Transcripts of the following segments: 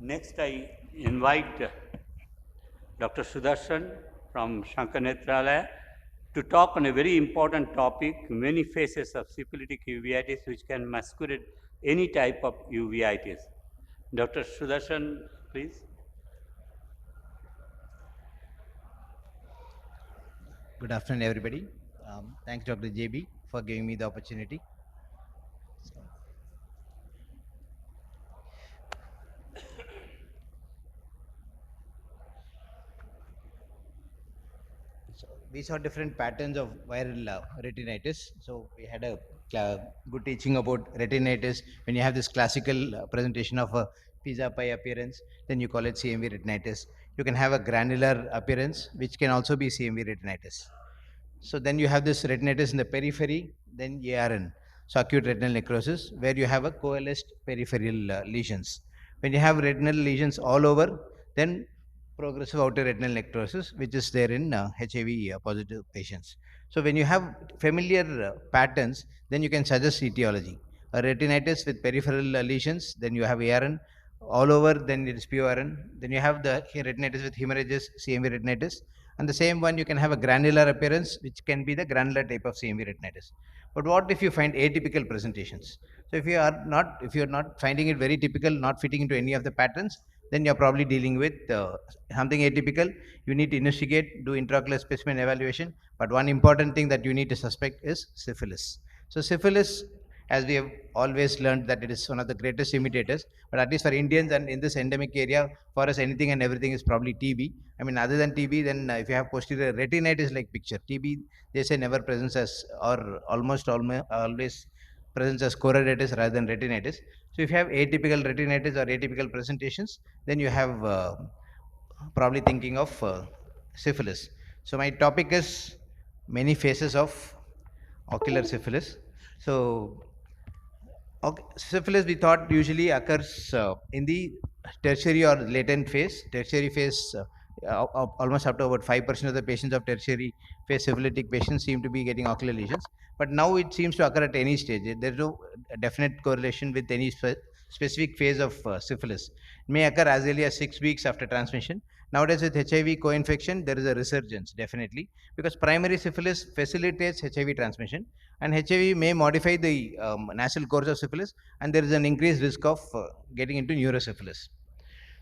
Next, I invite Dr. Sudarshan from Shankar Netralaya to talk on a very important topic, many phases of syphilitic uveitis which can masquerade any type of uveitis. Dr. Sudarshan, please. Good afternoon, everybody. Thanks, Dr. JB, for giving me the opportunity. So we saw different patterns of viral retinitis. So we had a good teaching about retinitis. When you have this classical presentation of a pizza pie appearance, then you call it CMV retinitis. You can have a granular appearance, which can also be CMV retinitis. So then you have this retinitis in the periphery, then ARN, so acute retinal necrosis, where you have a coalesced peripheral lesions. When you have retinal lesions all over, then progressive outer retinal necrosis, which is there in HIV positive patients. So when you have familiar patterns, then you can suggest etiology. A retinitis with peripheral lesions, then you have ARN all over, then it is PORN. Then you have the retinitis with hemorrhages, CMV retinitis. And the same one, you can have a granular appearance, which can be the granular type of CMV retinitis. But what if you find atypical presentations? So if you are not finding it very typical, not fitting into any of the patterns, then you're probably dealing with something atypical. You need to investigate, do intraocular specimen evaluation. But one important thing that you need to suspect is syphilis. So syphilis, as we have always learned, that it is one of the greatest imitators, but at least for Indians and in this endemic area, for us anything and everything is probably TB. I mean, other than TB, then if you have posterior retinitis like picture, TB, they say never presents as, or almost always presents as choroiditis rather than retinitis. So if you have atypical retinitis or atypical presentations, then you have probably thinking of syphilis. So my topic is many phases of ocular syphilis. So syphilis, we thought, usually occurs in the tertiary or latent phase. Tertiary phase, almost up to about 5% of the patients of tertiary phase syphilitic patients seem to be getting ocular lesions. But now it seems to occur at any stage. There is no definite correlation with any specific phase of syphilis. It may occur as early as 6 weeks after transmission. Nowadays, with HIV co-infection, there is a resurgence, definitely, because primary syphilis facilitates HIV transmission, and HIV may modify the natural course of syphilis, and there is an increased risk of getting into neurosyphilis.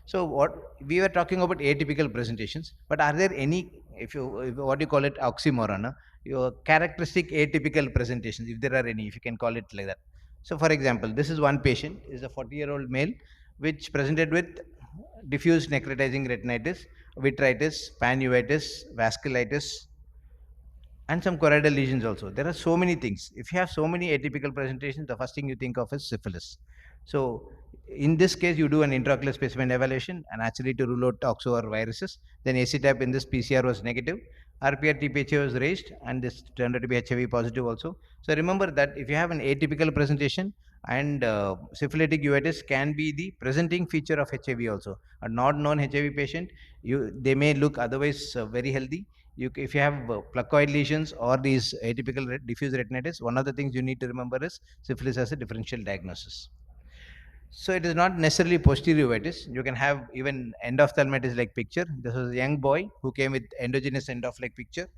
So what we were talking about atypical presentations, but are there any, if what you call it, oxymoron, your characteristic atypical presentations, if there are any, if you can call it like that. So for example, this is one patient, is a 40-year-old male, which presented with diffuse necrotizing retinitis, vitritis, panuveitis, vasculitis, and some choroidal lesions also. There are so many things. If you have so many atypical presentations, the first thing you think of is syphilis. So in this case, you do an intraocular specimen evaluation, and actually to rule out toxo or viruses. Then ACTAP in this PCR was negative. RPR TPHA was raised, and this turned out to be HIV positive also. So remember that if you have an atypical presentation, and syphilitic uveitis can be the presenting feature of HIV also. A not known HIV patient, they may look otherwise very healthy. If you have placoid lesions or these atypical diffuse retinitis, one of the things you need to remember is syphilis as a differential diagnosis. So it is not necessarily posterior uveitis. You can have even endophthalmitis like picture. This was a young boy who came with endogenous endoph like picture.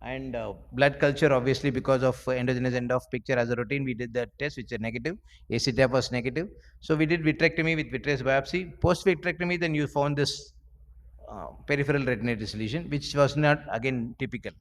And blood culture, obviously, because of endogenous endoph picture as a routine, we did the test, which is negative. ACTAP was negative. So we did vitrectomy with vitreous biopsy. Post vitrectomy, then you found this peripheral retinitis lesion, which was not again typical.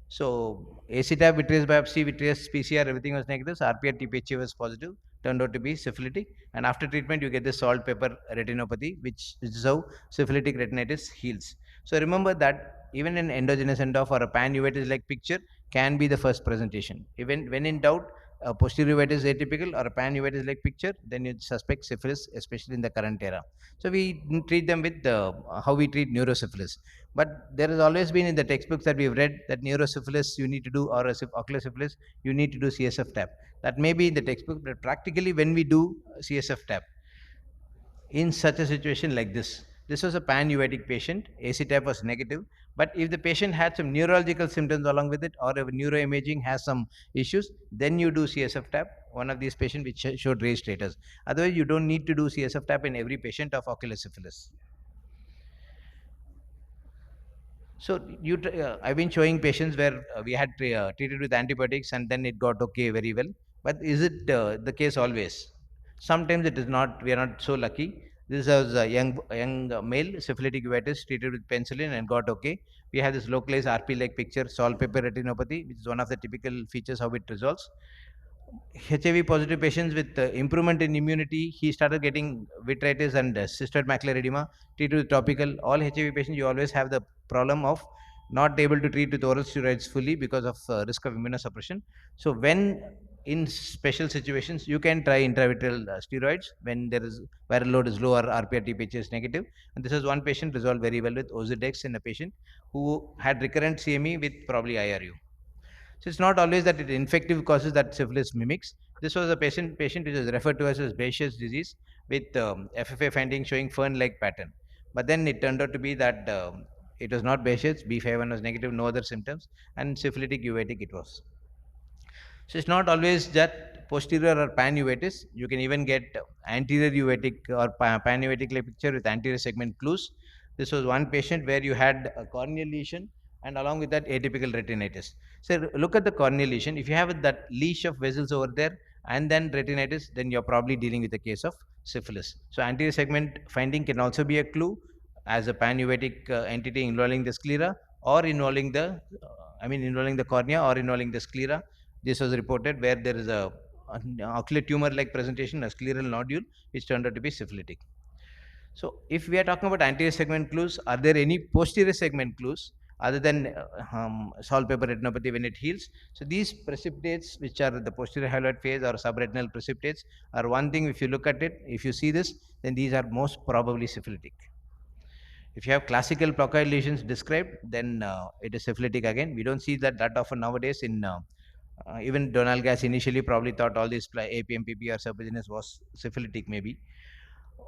So ACTAP, vitreous biopsy, vitreous PCR, everything was negative. So RPR TPHA was positive, turned out to be syphilitic. And after treatment, you get the salt pepper retinopathy, which is how syphilitic retinitis heals. So remember that even an endogenous endoph or a panuveitis like picture can be the first presentation. Even when in doubt, a posterior uveitis atypical or a panuveitis like picture, then you suspect syphilis, especially in the current era. So we treat them with how we treat neurosyphilis. But there has always been in the textbooks that we've read that neurosyphilis you need to do, or ocular syphilis you need to do CSF tap. That may be in the textbook, but practically when we do CSF tap, in such a situation like this was a panuveitic patient, ACTAP was negative, But if the patient had some neurological symptoms along with it, or if neuroimaging has some issues, then you do CSF tap. One of these patients which showed raised status. Otherwise, you don't need to do CSF tap in every patient of ocular syphilis. So I've been showing patients where we had treated with antibiotics and then it got okay very well. But is it the case always? Sometimes it is not. We are not so lucky. This was a young male syphilitic uveitis treated with penicillin and got okay. We have this localized RP-like picture, saltpaper retinopathy, which is one of the typical features how it resolves. HIV positive patients with improvement in immunity, he started getting vitritis and cystoid macular edema treated with topical. All HIV patients, you always have the problem of not able to treat with oral steroids fully because of risk of immunosuppression. So when in special situations, you can try intravitreal steroids when there is viral load is low or RPRT is negative. And this is one patient resolved very well with Ozurdex in a patient who had recurrent CME with probably IRU. So it's not always that it infective causes that syphilis mimics. This was a patient which is referred to as Behçet's disease with FFA finding showing fern-like pattern. But then it turned out to be that it was not Behçet's, B51 was negative, no other symptoms, and syphilitic uveitic it was. So it's not always that posterior or pan uveitis. You can even get anterior uveitic or pan uveitic picture with anterior segment clues. This was one patient where you had a corneal lesion and along with that atypical retinitis. So look at the corneal lesion. If you have that leash of vessels over there and then retinitis, then you're probably dealing with a case of syphilis. So anterior segment finding can also be a clue as a pan uveitic entity involving the sclera or involving the involving the cornea or involving the sclera. This was reported where there is an ocular tumor-like presentation, a scleral nodule, which turned out to be syphilitic. So, if we are talking about anterior segment clues, are there any posterior segment clues other than saltpaper retinopathy when it heals? So, these precipitates, which are the posterior hyaloid phase or subretinal precipitates, are one thing. If you look at it, if you see this, then these are most probably syphilitic. If you have classical placoid lesions described, then it is syphilitic again. We don't see that often nowadays in even Donald Gas initially probably thought all these APMPP or serpiginous was syphilitic maybe.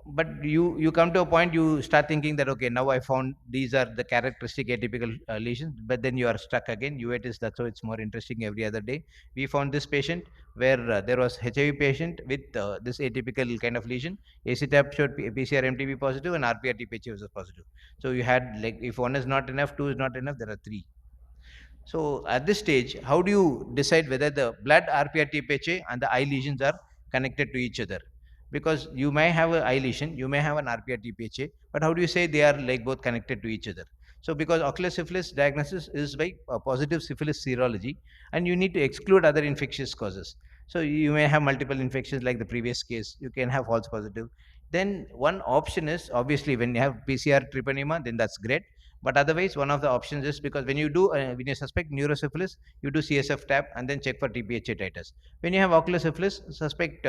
But you come to a point, you start thinking that, okay, now I found these are the characteristic atypical lesions, but then you are stuck again. Uveitis, that's how it's more interesting every other day. We found this patient where there was HIV patient with this atypical kind of lesion. ACTAP showed PCR MTB positive and RPRT was positive. So you had, like, if one is not enough, two is not enough, there are three. So at this stage, how do you decide whether the blood RPRT and the eye lesions are connected to each other? Because you may have an eye lesion, you may have an RPRT, but how do you say they are like both connected to each other? So because ocular syphilis diagnosis is by positive syphilis serology, and you need to exclude other infectious causes. So you may have multiple infections like the previous case, you can have false positive. Then one option is, obviously when you have PCR treponema, then that's great. But otherwise, one of the options is, because when you do when you suspect neurosyphilis, you do CSF tap and then check for TPHA titers. When you have ocular syphilis, suspect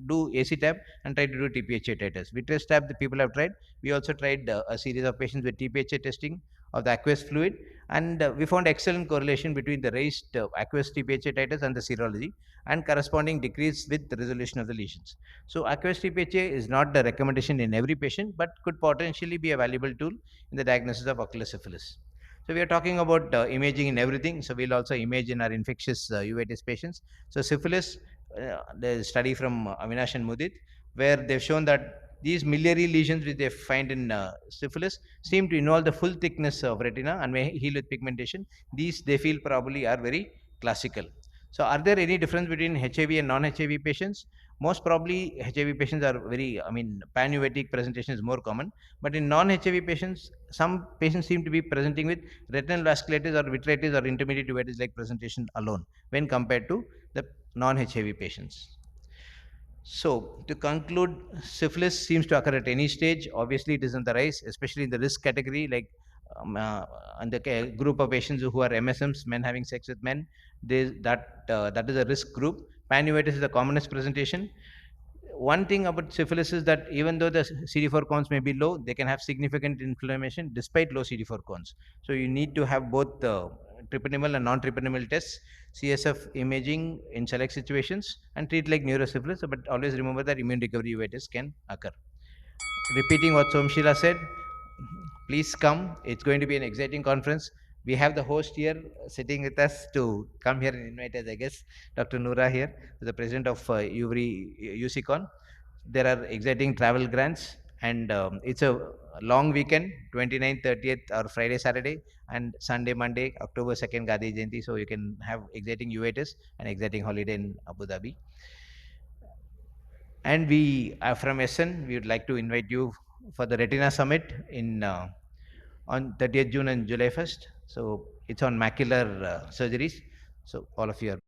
do AC tap and try to do TPHA titers. Vitreous tap the people have tried. We also tried a series of patients with TPHA testing of the aqueous fluid, and we found excellent correlation between the raised aqueous TPHA titers and the serology, and corresponding decrease with the resolution of the lesions. So aqueous TPHA is not the recommendation in every patient, but could potentially be a valuable tool in the diagnosis of ocular syphilis. So we are talking about imaging in everything. So we'll also image in our infectious uveitis patients. So syphilis, the study from Avinash and Mudit, where they've shown that these miliary lesions which they find in syphilis seem to involve the full thickness of retina and may heal with pigmentation. These they feel probably are very classical. So are there any difference between HIV and non-HIV patients? Most probably HIV patients are very, pan-uveitic presentation is more common. But in non-HIV patients, some patients seem to be presenting with retinal vasculitis or vitritis or intermediate uveitis-like presentation alone when compared to the non-HIV patients. So, to conclude, syphilis seems to occur at any stage. Obviously, it is on the rise, especially in the risk category, like and the group of patients who are MSMs, men having sex with men. That is a risk group. Panuveitis is the commonest presentation. One thing about syphilis is that even though the CD4 counts may be low, they can have significant inflammation despite low CD4 counts. So you need to have both treponemal and non-treponemal tests, CSF imaging in select situations, and treat like neurosyphilis. But always remember that immune recovery uveitis can occur. Repeating what Somshila said, Please come. It's going to be an exciting conference. We have the host here sitting with us to come here and invite us, I guess, Dr. Noora here, the president of UCCon. There are exciting travel grants, and it's a long weekend, 29th, 30th, or Friday, Saturday, and Sunday, Monday, October 2nd, Gandhi Jayanti. So you can have exciting uveitis and exciting holiday in Abu Dhabi. And we are from SN. We would like to invite you for the Retina Summit in on 30th June and July 1st. So it's on macular surgeries. So all of you are